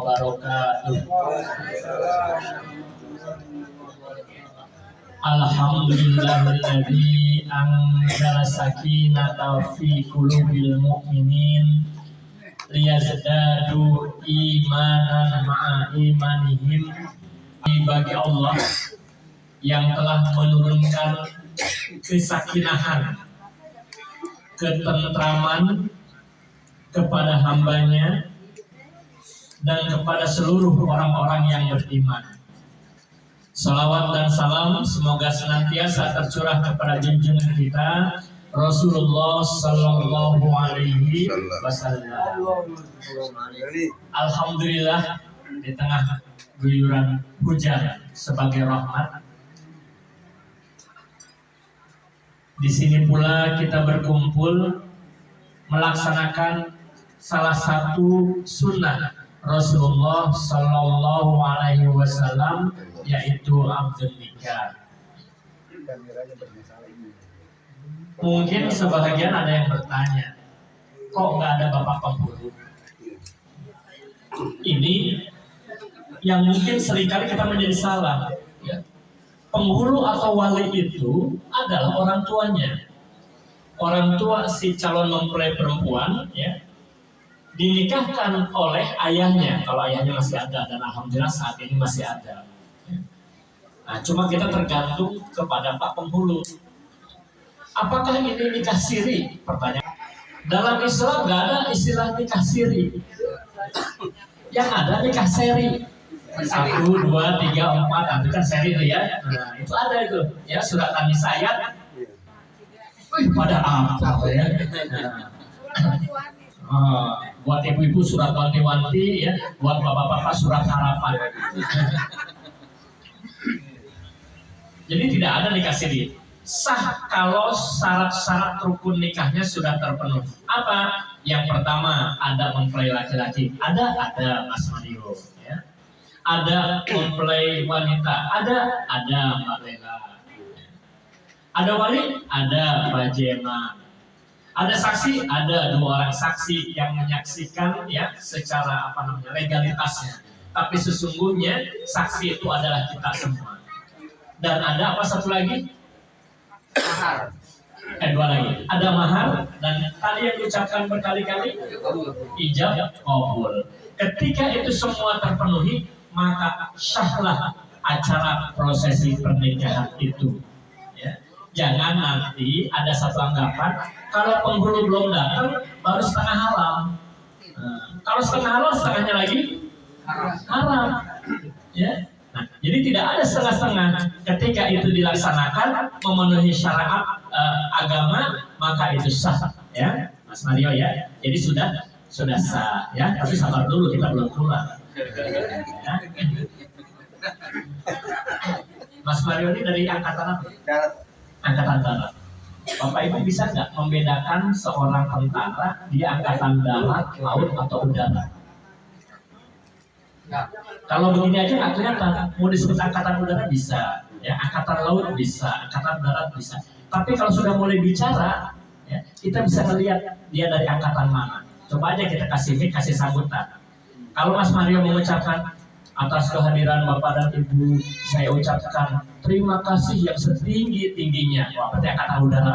wabarakatuh. Alhamdulillahilladzi anzala sakinata fi qulubil mu'minin liyazdadu imanan ma'a imanihim. Bagi Allah yang telah menurunkan kesakinahan, ketentraman kepada hambanya dan kepada seluruh orang-orang yang beriman. Salawat dan salam semoga senantiasa tercurah kepada junjungan kita Rasulullah Sallallahu Alaihi Wasallam. Alhamdulillah, di tengah guyuran hujan sebagai rahmat, di sini pula kita berkumpul melaksanakan salah satu sunnah Rasulullah Sallallahu Alaihi Wasallam, yaitu akad nikah. Mungkin sebagian ada yang bertanya, kok nggak ada bapak penghulu? Ini yang mungkin seringkali kita menjadi salah. Ya. Penghulu atau wali itu adalah orang tuanya. Orang tua si calon mempelai perempuan, ya, dinikahkan oleh ayahnya, kalau ayahnya masih ada, dan alhamdulillah saat ini masih ada. Nah, cuma kita tergantung kepada Pak Penghulu. Apakah ini nikah siri? Pertanyaan. Dalam Islam nggak ada istilah nikah siri. Yang ada nikah seri. 1, 2, 3, 4, itu kan seri itu ya. Nah, itu ada itu. Ya, surat An-Nisa. Wih, pada apa ya? Buat ibu-ibu surat wanti-wanti, ya. Buat bapak-bapak surat harapan. Jadi tidak ada nikah siri. Sah kalau syarat-syarat rukun nikahnya sudah terpenuhi. Apa? Yang pertama, ada mempelai laki-laki. Ada Mas Mario. Ya. Ada mempelai wanita. Ada Mbak Lela. Ada wali, ada Mbak Jema. Ada saksi, ada 2 orang saksi yang menyaksikan, ya, secara legalitasnya. Tapi sesungguhnya saksi itu adalah kita semua. Dan ada apa satu lagi? Mahar. 2 lagi. Ada mahar, dan tadi yang diucapkan berkali-kali, ijab qabul. Ketika itu semua terpenuhi, maka syahlah acara prosesi pernikahan itu. Ya. Jangan nanti ada satu anggapan, kalau penghulu belum datang, baru setengah halal. Kalau setengah halal, setengahnya lagi haram. Ya. Nah, jadi tidak ada setengah-setengah. Ketika itu dilaksanakan memenuhi syarat agama, maka itu sah, ya, Mas Mario, ya. Jadi sudah sah, ya. Tapi sabar dulu, kita belum keluar. Ya. Mas Mario ini dari angkatan apa? Angkatan darat. Bapak Ibu bisa nggak membedakan seorang tentara di angkatan darat, laut, atau udara? Nah, kalau begini aja nggak kelihatan. Mau disebut angkatan udara bisa, ya, angkatan laut bisa, angkatan darat bisa. Tapi kalau sudah mulai bicara, ya, kita bisa melihat dia dari angkatan mana. Coba aja kita kasih sambutan. Kalau Mas Mario mengucapkan, atas kehadiran Bapak dan Ibu, saya ucapkan terima kasih yang setinggi-tingginya. Wah, berarti angkatan udara.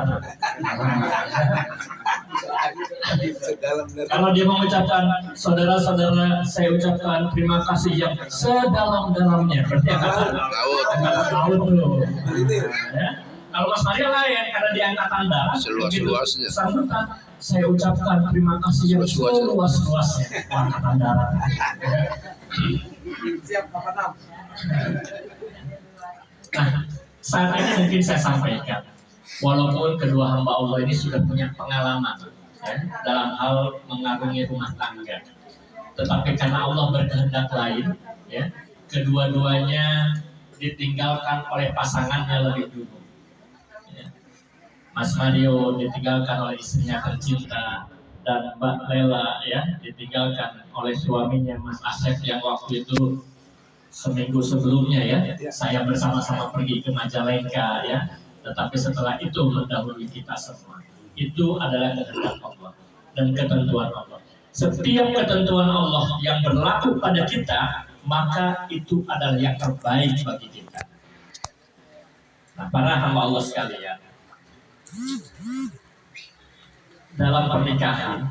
Kalau dia mengucapkan, saudara-saudara, saya ucapkan terima kasih yang sedalam-dalamnya. Berarti angkatan laut dulu. Ya. Kalau Mas Mario lain, karena di angkatan darat, seluas-luasnya. Sambutan, saya ucapkan terima kasih yang seluas-luasnya. Angkatan darat. Siap, Bapak Nam. Nah, saat ini mungkin saya sampaikan, walaupun kedua hamba Allah ini sudah punya pengalaman, ya, dalam hal mengarungi rumah tangga, tetapi karena Allah berkehendak lain, ya, kedua-duanya ditinggalkan oleh pasangannya lebih dulu. Ya. Mas Mario ditinggalkan oleh istrinya tercinta, dan Mbak Lela, ya, ditinggalkan oleh suaminya Mas Asep yang waktu itu seminggu sebelumnya, ya, saya bersama-sama pergi ke Majalengka, ya. Tetapi setelah itu mendahului kita semua. Itu adalah kehendak Allah dan ketentuan Allah. Setiap ketentuan Allah yang berlaku pada kita, maka itu adalah yang terbaik bagi kita. Nah, para hamba Allah sekalian, dalam pernikahan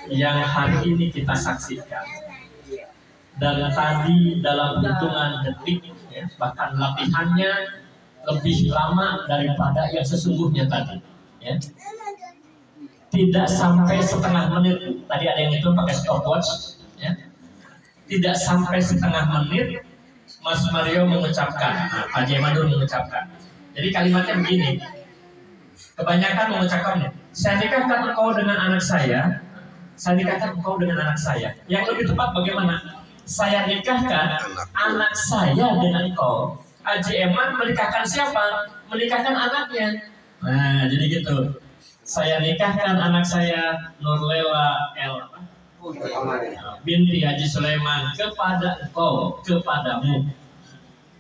yang hari ini kita saksikan, dan tadi dalam hitungan detik, ya, bahkan latihannya lebih lama daripada yang sesungguhnya tadi, ya. Tidak sampai setengah menit, tadi ada yang itu pakai stopwatch, ya. Tidak sampai setengah menit Mas Mario mengucapkan, Pak Jemadun mengucapkan. Jadi kalimatnya begini, kebanyakan mengucapkan, saya nikahkan engkau dengan anak saya nikahkan engkau dengan anak saya. Yang lebih tepat bagaimana? Saya nikahkan anak saya dengan engkau. Haji Eman menikahkan siapa? Menikahkan anaknya. Nah, jadi gitu. Saya nikahkan anak saya Nurlela El binti Haji Sulaiman kepada engkau, kepadamu.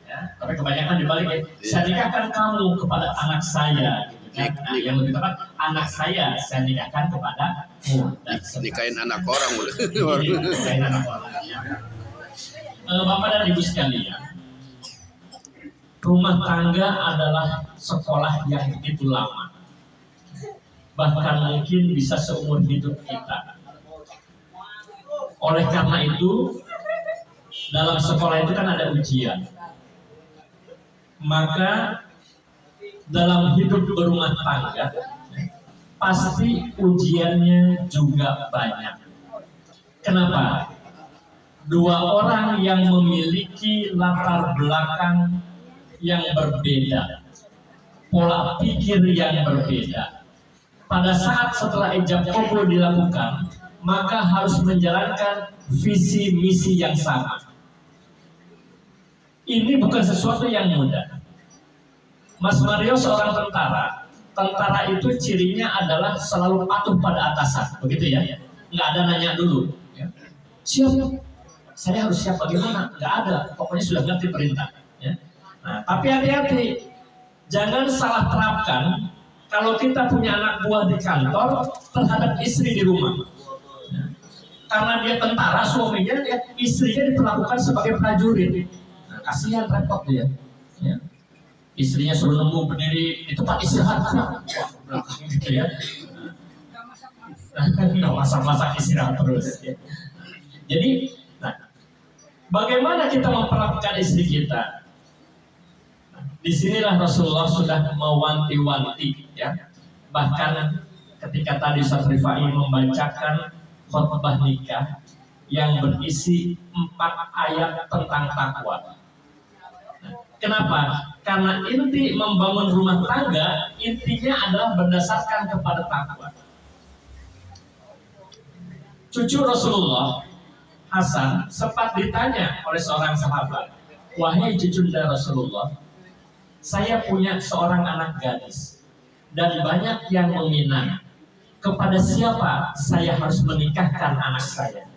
Ya, tapi kebanyakan dibalik ya. Saya nikahkan kamu kepada anak saya. Gitu. Nah, yang lebih tepat, anak saya nikahkan kepadamu. Nikahin anak orang boleh. Nikahin anak orang. Ya. Bapak dan Ibu sekalian, rumah tangga adalah sekolah yang begitu lama. Bahkan mungkin bisa seumur hidup kita. Oleh karena itu, dalam sekolah itu kan ada ujian. Maka dalam hidup berumah tangga, pasti ujiannya juga banyak. Kenapa? Dua orang yang memiliki latar belakang yang berbeda, pola pikir yang berbeda, pada saat setelah ijab qabul dilakukan, maka harus menjalankan visi misi yang sama. Ini bukan sesuatu yang mudah. Mas Mario seorang tentara. Tentara itu cirinya adalah selalu patuh pada atasan, begitu ya? Nggak ada nanya dulu. Ya. Siap, saya harus siap bagaimana? Nggak ada. Pokoknya sudah ngerti perintah. Ya. Nah, tapi hati-hati, jangan salah terapkan. Kalau kita punya anak buah di kantor terhadap istri di rumah, ya. Karena dia tentara, suaminya, istrinya diperlakukan sebagai prajurit. Nah, kasihan, repot dia. Ya. Istrinya suruh nunggu berdiri di tempat istirahat, gitu ya. Nggak masak-masak istirahat terus. Ya. Jadi, nah, bagaimana kita memperlakukan istri kita? Disinilah Rasulullah sudah mewanti-wanti, ya. Bahkan ketika tadi Ustaz Rifai membacakan khutbah nikah yang berisi 4 ayat tentang takwa. Kenapa? Karena inti membangun rumah tangga, intinya adalah berdasarkan kepada takwa. Cucu Rasulullah Hasan sempat ditanya oleh seorang sahabat, wahai cucunda Rasulullah, saya punya seorang anak gadis dan banyak yang meminang. Kepada siapa saya harus menikahkan anak saya?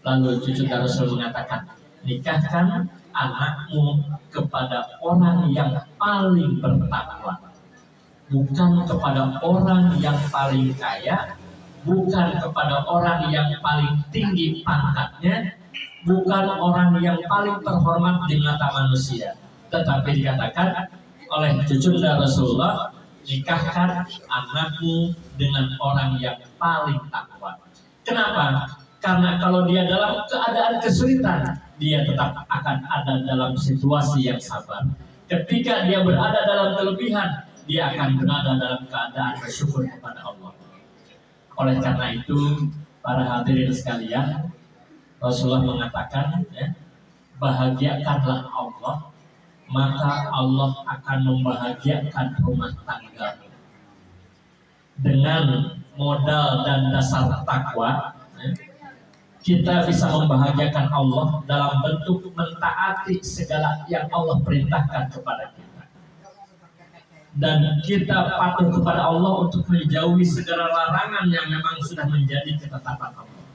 Lalu cucunda Rasul mengatakan, nikahkan anakmu kepada orang yang paling bertakwa, bukan kepada orang yang paling kaya, bukan kepada orang yang paling tinggi pangkatnya, bukan orang yang paling terhormat di mata manusia. Tetapi dikatakan oleh cucunda Rasulullah, nikahkan anakmu dengan orang yang paling takwa. Kenapa? Karena kalau dia dalam keadaan kesulitan, dia tetap akan ada dalam situasi yang sabar. Ketika dia berada dalam kelebihan, dia akan berada dalam keadaan bersyukur kepada Allah. Oleh karena itu, para hadirin sekalian, Rasulullah mengatakan, ya, bahagiakanlah Allah, maka Allah akan membahagiakan rumah tangga. Dengan modal dan dasar takwa, kita bisa membahagiakan Allah dalam bentuk mentaati segala yang Allah perintahkan kepada kita. Dan kita patuh kepada Allah untuk menjauhi segala larangan yang memang sudah menjadi ketetapan Allah.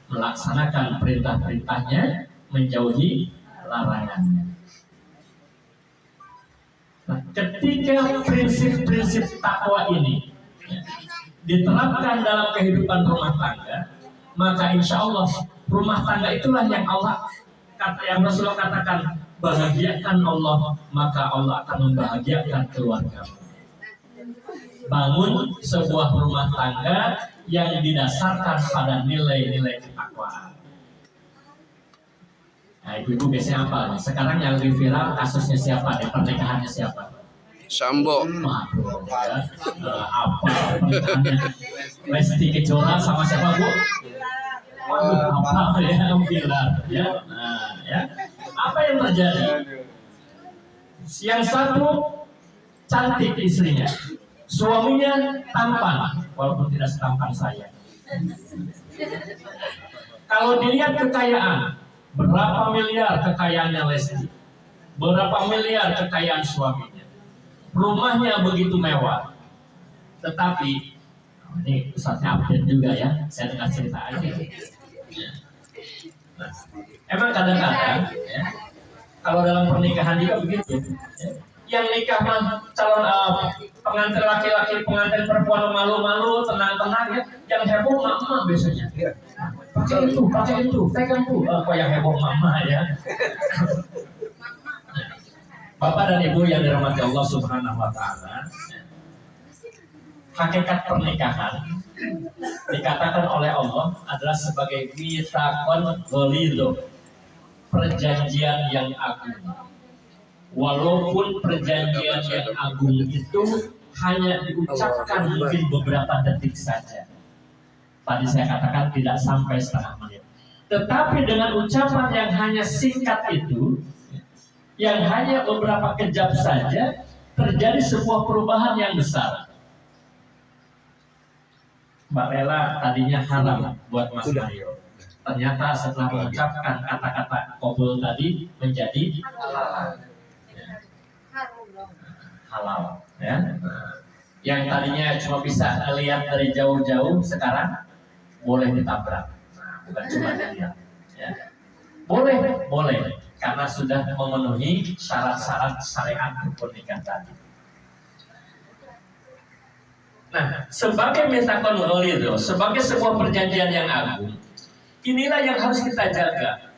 Melaksanakan perintah-perintahnya, menjauhi larangannya. Nah, ketika prinsip-prinsip takwa ini, ya, diterapkan dalam kehidupan rumah tangga, maka insya Allah rumah tangga itulah yang yang Rasulullah katakan, bahagiakan Allah, maka Allah akan membahagiakan keluarga. Bangun sebuah rumah tangga yang didasarkan pada nilai-nilai ketakwaan. Nah, ibu-ibu biasanya apa? Sekarang yang lebih viral kasusnya siapa? Pernikahannya siapa? Sambo. Waduh, ya. Apa pernikahannya? Lesti Kejora sama siapa, Bu? Waduh, apa ya? Bilar, ya. Nah, ya. Apa yang terjadi? Yang satu cantik istrinya, suaminya tampan, walaupun tidak setampan saya. Kalau dilihat kekayaan, berapa miliar kekayaannya Lesti, berapa miliar kekayaan suaminya, rumahnya begitu mewah. Tetapi ini pusatnya update juga ya, saya dengar cerita aja. Nah, emang kadang-kadang ya, kalau dalam pernikahan juga begitu. Ya. Yang nikah mah calon pengantin laki-laki, pengantin perempuan malu-malu, tenang-tenang ya. Yang heboh mama biasanya. Pakai itu, pegang tuh. Apa yang heboh mama ya? Bapak dan Ibu yang dirahmati Allah Subhanahu wa taala, hakikat pernikahan dikatakan oleh Allah adalah sebagai mitsaqon ghalidho, perjanjian yang agung. Walaupun perjanjian yang agung itu hanya diucapkan mungkin beberapa detik saja. Tadi saya katakan tidak sampai setengah menit. Tetapi dengan ucapan yang hanya singkat itu, yang hanya beberapa kejap saja, terjadi sebuah perubahan yang besar. Mbak Lela tadinya haram buat Mas Mario. Ternyata setelah mengucapkan kata-kata qabul tadi menjadi halal. Halal, ya. Yang tadinya cuma bisa melihat dari jauh-jauh, sekarang boleh ditabrak. Bukan cuma dilihat, ya. Boleh, karena sudah memenuhi syarat-syarat syariat rukun nikah tadi. Nah, sebagai mitsaqon ghalidho, sebagai sebuah perjanjian yang agung, inilah yang harus kita jaga.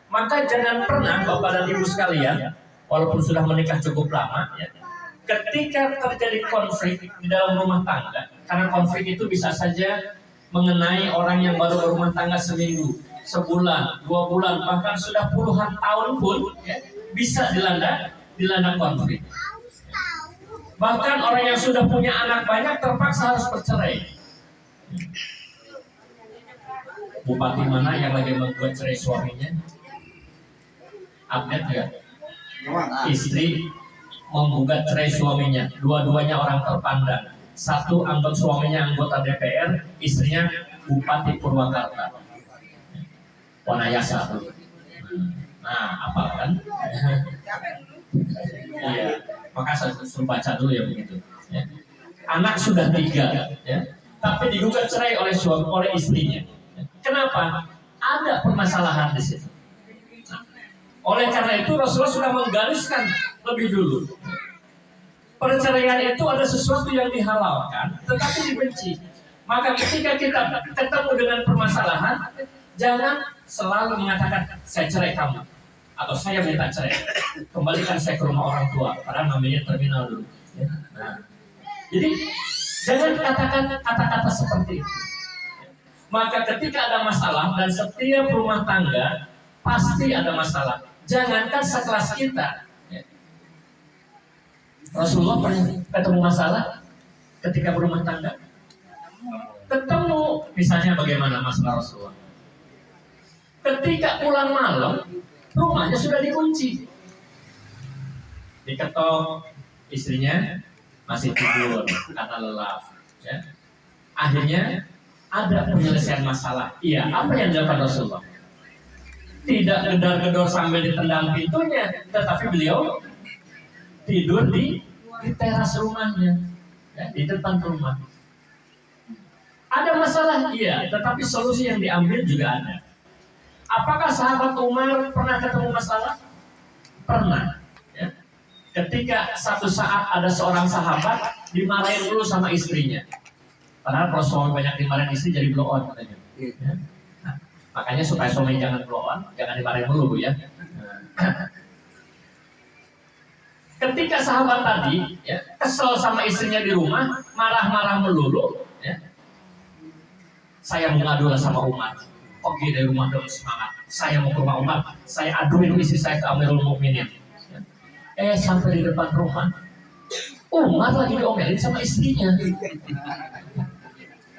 Maka jangan pernah Bapak dan Ibu sekalian, walaupun sudah menikah cukup lama, ya, ketika terjadi konflik di dalam rumah tangga, karena konflik itu bisa saja mengenai orang yang baru berumah tangga seminggu, sebulan, 2 bulan, bahkan sudah puluhan tahun pun ya, bisa dilanda konflik. Bahkan orang yang sudah punya anak banyak terpaksa harus bercerai. Bupati mana yang lagi membuat cerai suaminya? Update ya? Istri menggugat cerai suaminya, dua-duanya orang terpandang. Satu suaminya anggota DPR, istrinya Bupati Purwakarta, Wanayasa. Nah, apa kan? Iya, maka saya suruh baca dulu ya begitu. Ya. Anak sudah 3, ya, tapi digugat cerai oleh istrinya. Kenapa? Ada permasalahan di situ. Oleh karena itu Rasulullah sudah menggariskan lebih dulu. Perceraian itu ada sesuatu yang dihalalkan, tetapi dibenci. Maka ketika kita ketemu dengan permasalahan, jangan selalu mengatakan saya cerai kamu atau saya minta cerai, kembalikan saya ke rumah orang tua, karena namanya terminal dulu. Nah, jadi jangan katakan kata-kata seperti itu. Maka ketika ada masalah, dan setiap rumah tangga pasti ada masalah. Jangankan sekelas kita, Rasulullah pernah ketemu masalah ketika berumah tangga. Ketemu, misalnya bagaimana masalah Rasulullah? Ketika pulang malam, rumahnya sudah dikunci, diketok, istrinya masih tidur karena lelah. Ya. Akhirnya ada penyelesaian masalah. Iya, apa yang dilakukan Rasulullah? Tidak gedor-gedor sambil ditendang pintunya, tetapi beliau tidur di teras rumahnya, ya, di depan rumah. Ada masalah, iya, tetapi solusi yang diambil juga ada. Apakah sahabat Umar pernah ketemu masalah? Pernah. Ya. Ketika satu saat ada seorang sahabat dimarahin dulu sama istrinya. Padahal kalau suami banyak dimarahin istri jadi blow on katanya. Ya. Nah, makanya supaya suami jangan blow on, jangan dimarahin dulu Bu ya. Nah. Ketika sahabat tadi ya, kesel sama istrinya di rumah, marah-marah melulu, ya, saya mau ngadu sama Umar. Pergi dari rumah dengan semangat. Saya mau ke rumah Umar. Saya aduin istri saya ke Amirul Mukminin. Ya. Sampai di depan rumah, Umar lagi diomelin sama istrinya.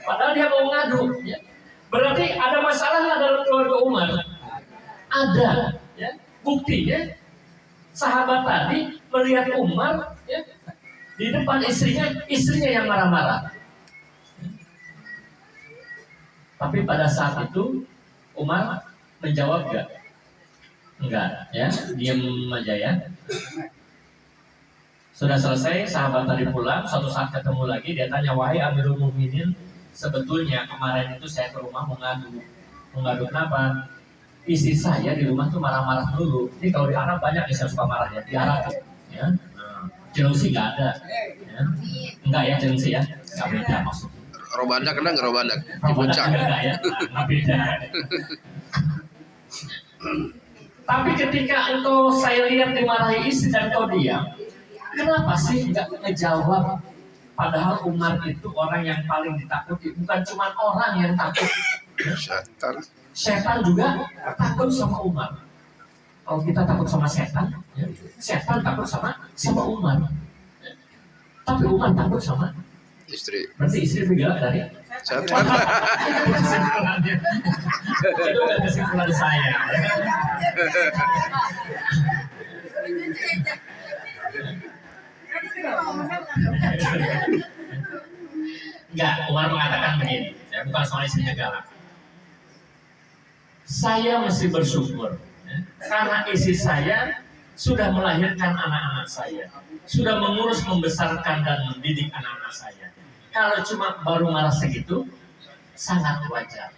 Padahal dia mau ngadu. Ya. Berarti ada masalah nggak dalam keluarga Umar? Ada. Ya. Buktinya sahabat tadi melihat Umar ya, di depan istrinya yang marah-marah. Tapi pada saat itu Umar menjawab enggak ya, diam aja ya. Sudah selesai, sahabat tadi pulang, suatu saat ketemu lagi, dia tanya, wahai Amirul Mukminin, sebetulnya kemarin itu saya ke rumah mau ngadu kenapa? Istri saya di rumah tuh marah-marah dulu. Ini kalau di Arab banyak yang suka marah ya, di Arab tuh, ya. Jelusi nggak ada, ya. Enggak ya jelusi ya, nggak beda maksudnya. Robandak kena nggak robandak? Di puncak. Enggak ya, nggak beda. Tapi ketika engkau saya lihat dimarahi istri dan kau diam, kenapa sih nggak ngejawab? Padahal Umar itu orang yang paling ditakuti, bukan cuma orang yang takut. Setan juga takut sama Umar. Kalau kita takut sama setan, ya, setan takut sama Umar. Tapi Umar takut sama istri. Berarti istri lebih galak dari Setan. Itu udah kesimpulan saya. Enggak, Umar mengatakan begini, saya bukan soal istrinya galak. Saya mesti bersyukur ya, karena istri saya sudah melahirkan anak-anak saya, sudah mengurus, membesarkan dan mendidik anak-anak saya. Kalau cuma baru marah segitu, sangat wajar.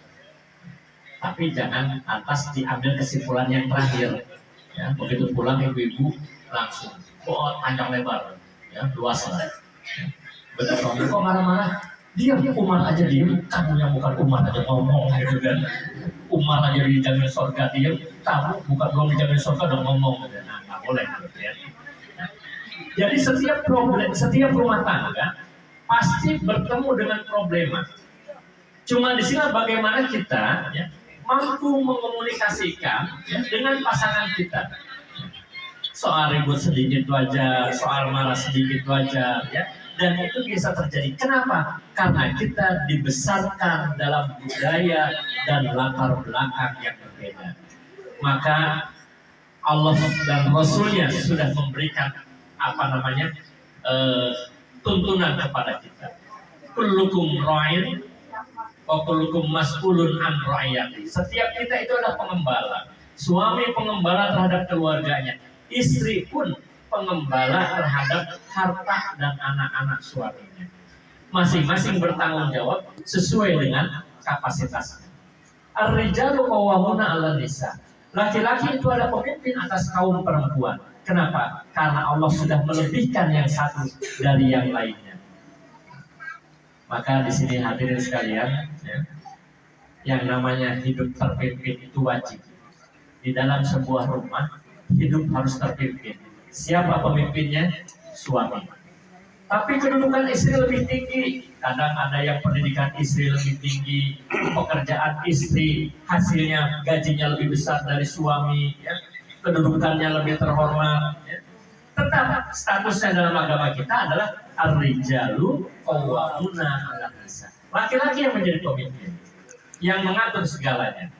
Tapi jangan atas diambil kesimpulan yang terakhir. Ya, begitu pulang ibu-ibu langsung, panjang lebar, ya, luas lah. Betul kamu kok marah-marah? Diam, Umar aja diam, kamu yang bukan Umar aja ngomong gitu kan. Umar aja dijamin surga diam, kamu bukan belum dijamin surga udah ngomong gitu. Nah, nggak boleh gitu ya. Nah, jadi setiap rumah tangga pasti bertemu dengan problema. Cuma di sini bagaimana kita ya, mampu mengkomunikasikan ya, dengan pasangan kita. Soal ribut sedikit wajar, soal marah sedikit wajar, ya. Dan itu bisa terjadi. Kenapa? Karena kita dibesarkan dalam budaya dan latar belakang yang berbeda. Maka Allah dan Rasulnya sudah memberikan tuntunan kepada kita. Kullukum ra'in wa kullukum mas'ulun an ra'iyati. Setiap kita itu adalah pengembala. Suami pengembala terhadap keluarganya. Istri pun pengembala terhadap harta dan anak-anak suaminya. Masing-masing bertanggung jawab sesuai dengan kapasitasnya. Ar-rijalu qawwamuna 'alan nisa. Laki-laki itu adalah pemimpin atas kaum perempuan. Kenapa? Karena Allah sudah melebihkan yang satu dari yang lainnya. Maka di sini hadirin sekalian, ya, yang namanya hidup terpimpin itu wajib. Di dalam sebuah rumah, hidup harus terpimpin. Siapa pemimpinnya? Suami. Tapi kedudukan istri lebih tinggi. Kadang ada yang pendidikan istri lebih tinggi, pekerjaan istri hasilnya gajinya lebih besar dari suami, ya. Kedudukannya lebih terhormat. Ya. Tetap statusnya dalam agama kita adalah ar-rijalu qawwamuna 'alan nisa. Laki-laki yang menjadi pemimpin, yang mengatur segalanya.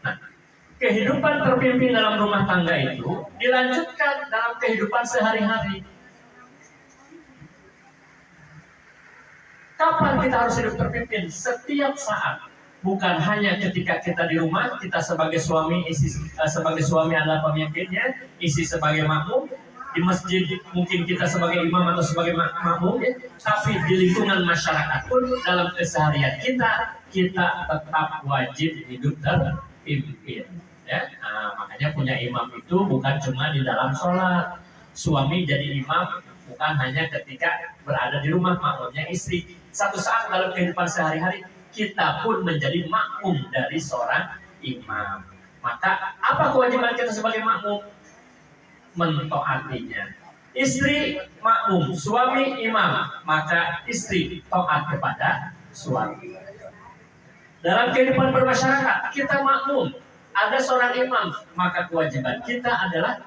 Nah, kehidupan terpimpin dalam rumah tangga itu dilanjutkan dalam kehidupan sehari-hari. Kapan kita harus hidup terpimpin? Setiap saat. Bukan hanya ketika kita di rumah, kita sebagai suami, sebagai suami adalah pemimpinnya, istri sebagai makmum. Di masjid mungkin kita sebagai imam atau sebagai makmum, ya. Tapi di lingkungan masyarakat pun dalam keseharian kita tetap wajib hidup terpimpin. Ya, nah, makanya punya imam itu bukan cuma di dalam sholat. Suami jadi imam bukan hanya ketika berada di rumah makmumnya istri. satu saat dalam kehidupan sehari-hari kita pun menjadi makmum dari seorang imam. Maka apa kewajiban kita sebagai makmum? Mentaatinya. Istri makmum, suami imam, maka istri taat kepada suami. Dalam kehidupan bermasyarakat kita makmum, ada seorang imam, maka kewajiban kita adalah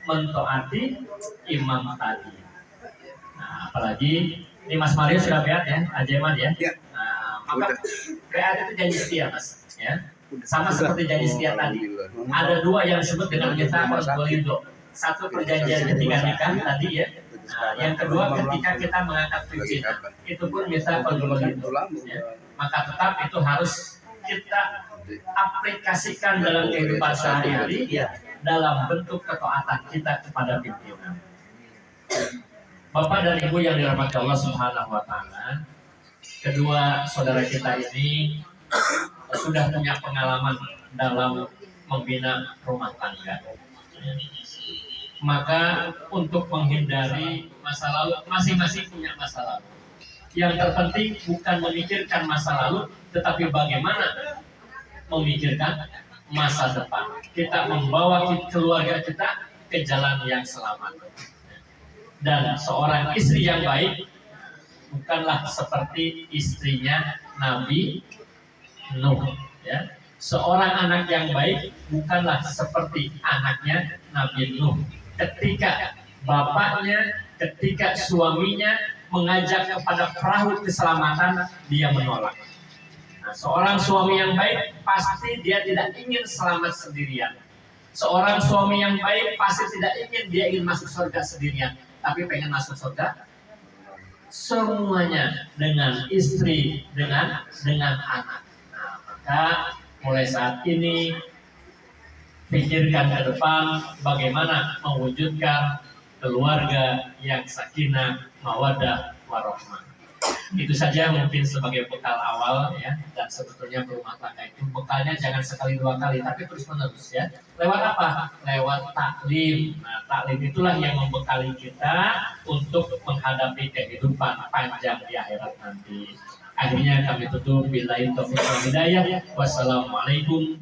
mentaati imam tadi. Nah, apalagi ini Mas Mario sudah beat ya, Ajeman ya. Nah, maka beat itu janji setia, Mas, ya. Sama seperti janji setia tadi. Ada dua yang disebut dengan mitsaqul ghalidho. Satu perjanjian ketika nikah tadi ya. Nah, yang kedua ketika kita mengangkat cucu, itu pun mitsaqul ghalidho. Ya. Maka tetap itu harus kita aplikasikan dalam kehidupan sehari-hari dalam bentuk ketaatan kita kepada pimpinan. Bapak dan Ibu yang dirahmati Allah Subhanahu wa taala, kedua saudara kita ini sudah punya pengalaman dalam membina rumah tangga. Maka untuk menghindari masa lalu, masing-masing punya masa lalu. Yang terpenting bukan memikirkan masa lalu, tetapi bagaimana memikirkan masa depan. Kita membawa keluarga kita ke jalan yang selamat. Dan seorang istri yang baik bukanlah seperti istrinya Nabi Nuh, ya. Seorang anak yang baik bukanlah seperti anaknya Nabi Nuh. Ketika bapaknya, ketika suaminya mengajak kepada perahu keselamatan, dia menolak. Nah, seorang suami yang baik pasti dia tidak ingin selamat sendirian. Seorang suami yang baik pasti tidak ingin dia ingin masuk surga sendirian, tapi pengen masuk surga semuanya dengan istri, dengan anak. Nah, maka mulai saat ini pikirkan ke depan bagaimana mewujudkan keluarga yang sakinah, mawaddah, warahmah. Itu saja mungkin sebagai bekal awal ya. Dan sebetulnya berumah tangga itu bekalnya jangan sekali dua kali, tapi terus menerus ya. Lewat apa? Lewat taklim. Nah, taklim itulah yang membekali kita untuk menghadapi kehidupan panjang di akhirat nanti. Akhirnya kami tutup billahi taufiq wal hidayah. Wassalamualaikum